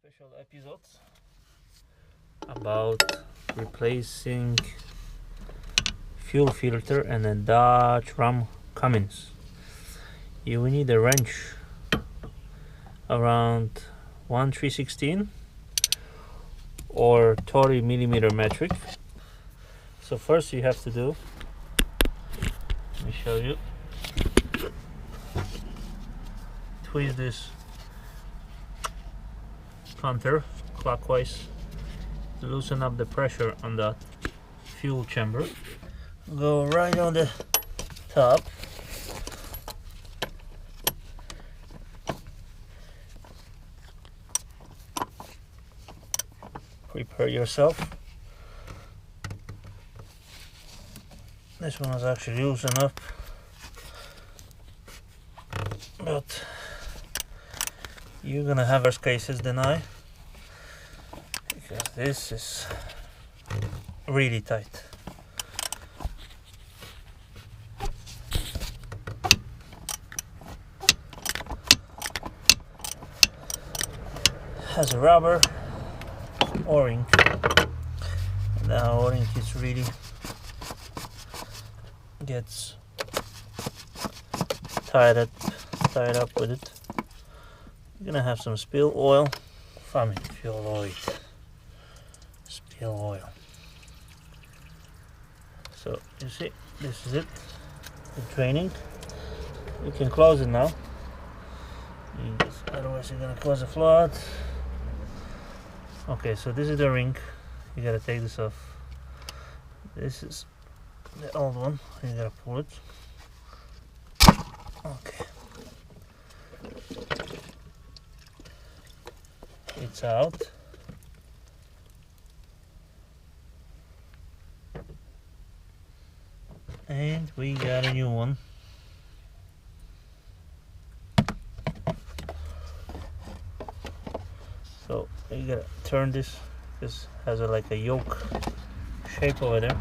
special episodes about replacing fuel filter and a Dodge Ram Cummins. You will need a wrench around 1/316 or 30mm metric. So first you have to do, let me show you, twist this counter clockwise to loosen up the pressure on the fuel chamber. Go right on the top. Prepare yourself. This one is actually loosened up, but you're gonna have worse cases than I, because this is really tight. Has a rubber O-ring. The O-ring is really gets tied up with it. You're gonna have some spill oil, fuel oil, spill oil. So you see, this is it, the draining. You can close it now, otherwise you're gonna close the flood. Okay, so this is the ring. You gotta take this off. This is the old one. You gotta pull it. Okay. It's out. And we got a new one. So you gotta turn this. This has like a yoke shape over there.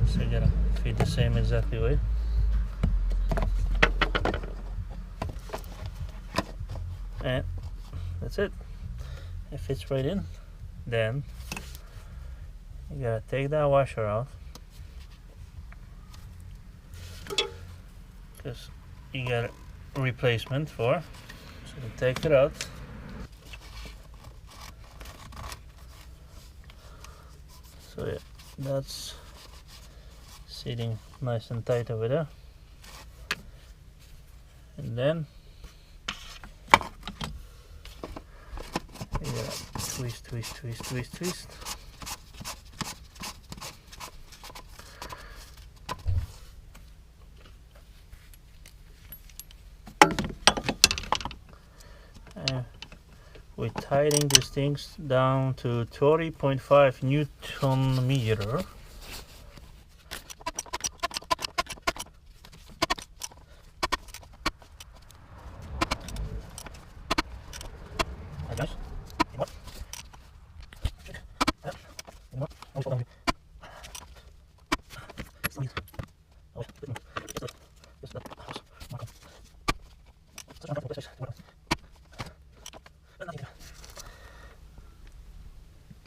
So you gotta feed the same exactly way. And that's it. It fits right in. Then you gotta take that washer out, because you got a replacement for. So you take it out. So yeah, that's sitting nice and tight over there. And then you gotta twist. We're tightening these things down to 30.5 Newton meter.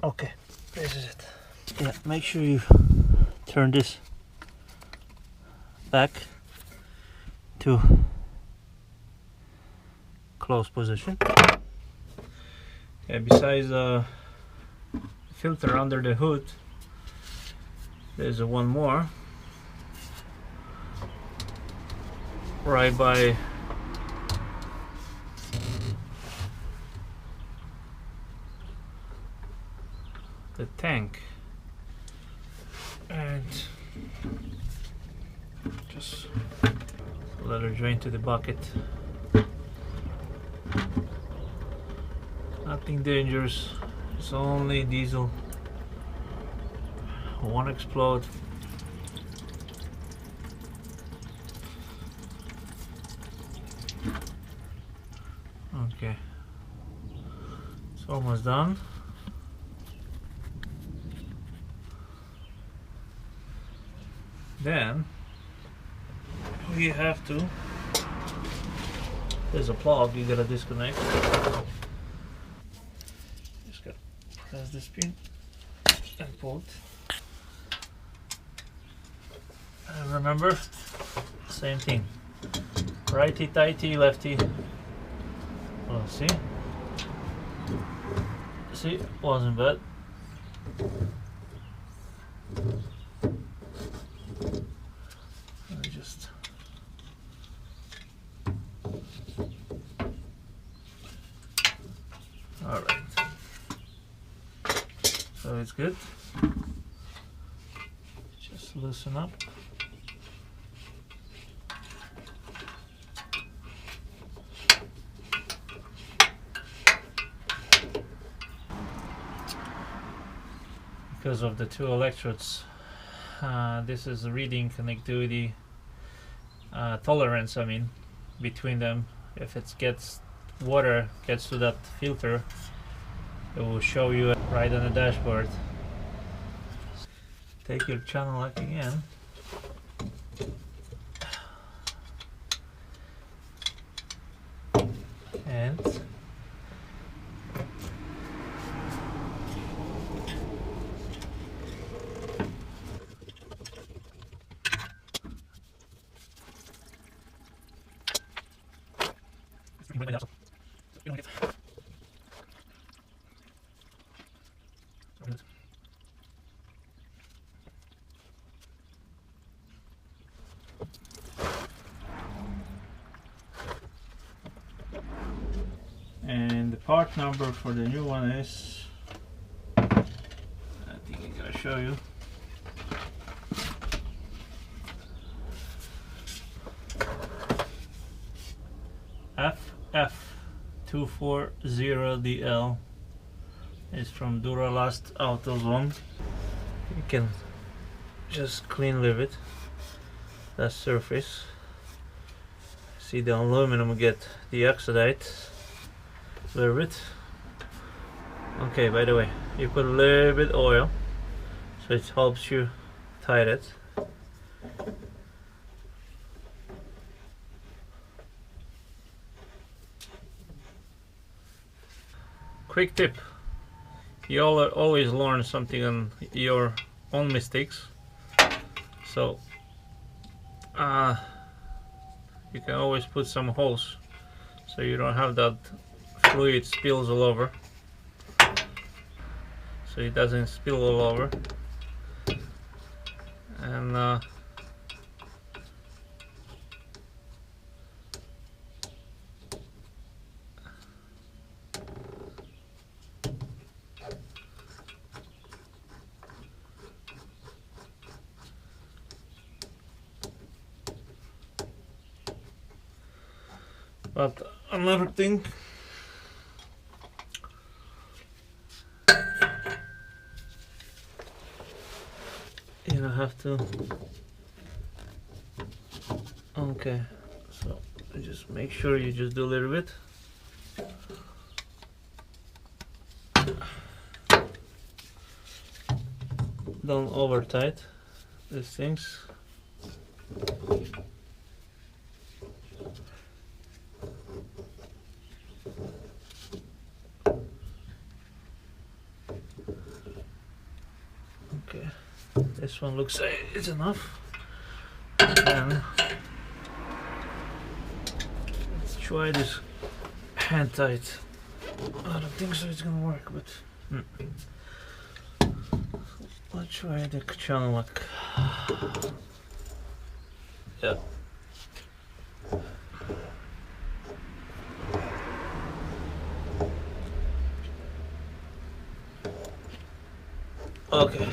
Okay, this is it. Yeah, make sure you turn this back to closed position. Yeah, besides the filter under the hood, there's one more right by the tank, and just let it drain to the bucket. Nothing dangerous, it's only diesel. Won't explode. Okay, it's almost done. Then we have to, there's a plug you gotta disconnect. press this pin and pull it. And remember, same thing. Righty tighty, lefty. Well, see? See, wasn't bad. Let me just. All right. So it's good. Just loosen up. Because of the two electrodes, this is reading connectivity tolerance, I mean, between them. If it gets water gets to that filter, it will show you right on the dashboard. Take your channel lock again. And the part number for the new one is, I think I gotta show you. FF240DL is from Duralast AutoZone. You can just clean leave it, that surface. See the aluminum get deoxidized a little bit. Okay, by the way, you put a little bit oil so it helps you tight it. Quick tip, you always learn something on your own mistakes, so you can always put some holes so you don't have that fluid spills all over, so it doesn't spill all over. And but another thing, you don't have to. Okay, so just make sure you just do a little bit. Don't over tight these things. Okay, this one looks like it's enough. Then let's try this hand tight. I don't think so it's gonna work, but let's try the channel lock. Yeah. Okay,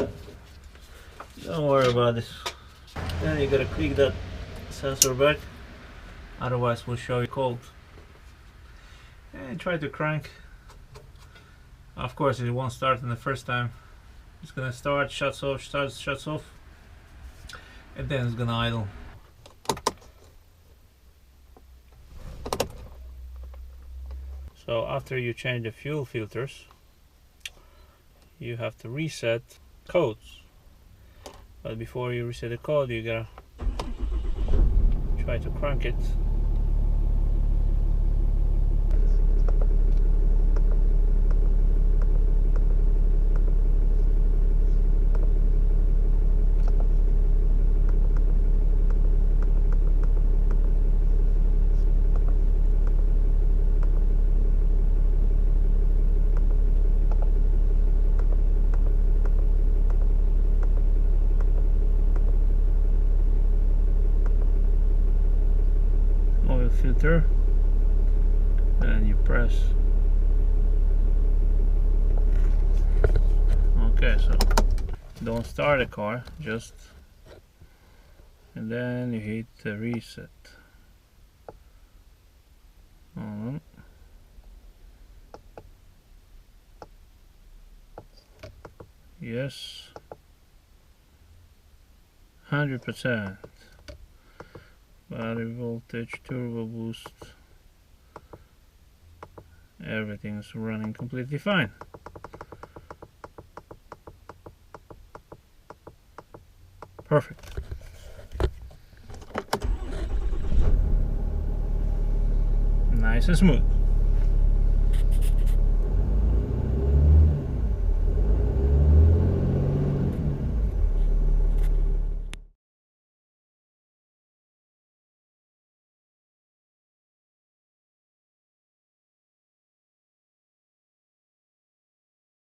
don't worry about this. Then you gotta click that sensor back, otherwise we'll show you cold. And try to crank. Of course it won't start in the first time. It's gonna start, shuts off, starts, shuts off, and then it's gonna idle. So after you change the fuel filters, you have to reset codes. But before you reset the code, you gotta try to crank it. enter, and you press. Okay, so don't start the car, just, and then you hit the reset. Yes, 100%. Battery voltage, turbo boost, everything's running completely fine. Perfect. Nice and smooth.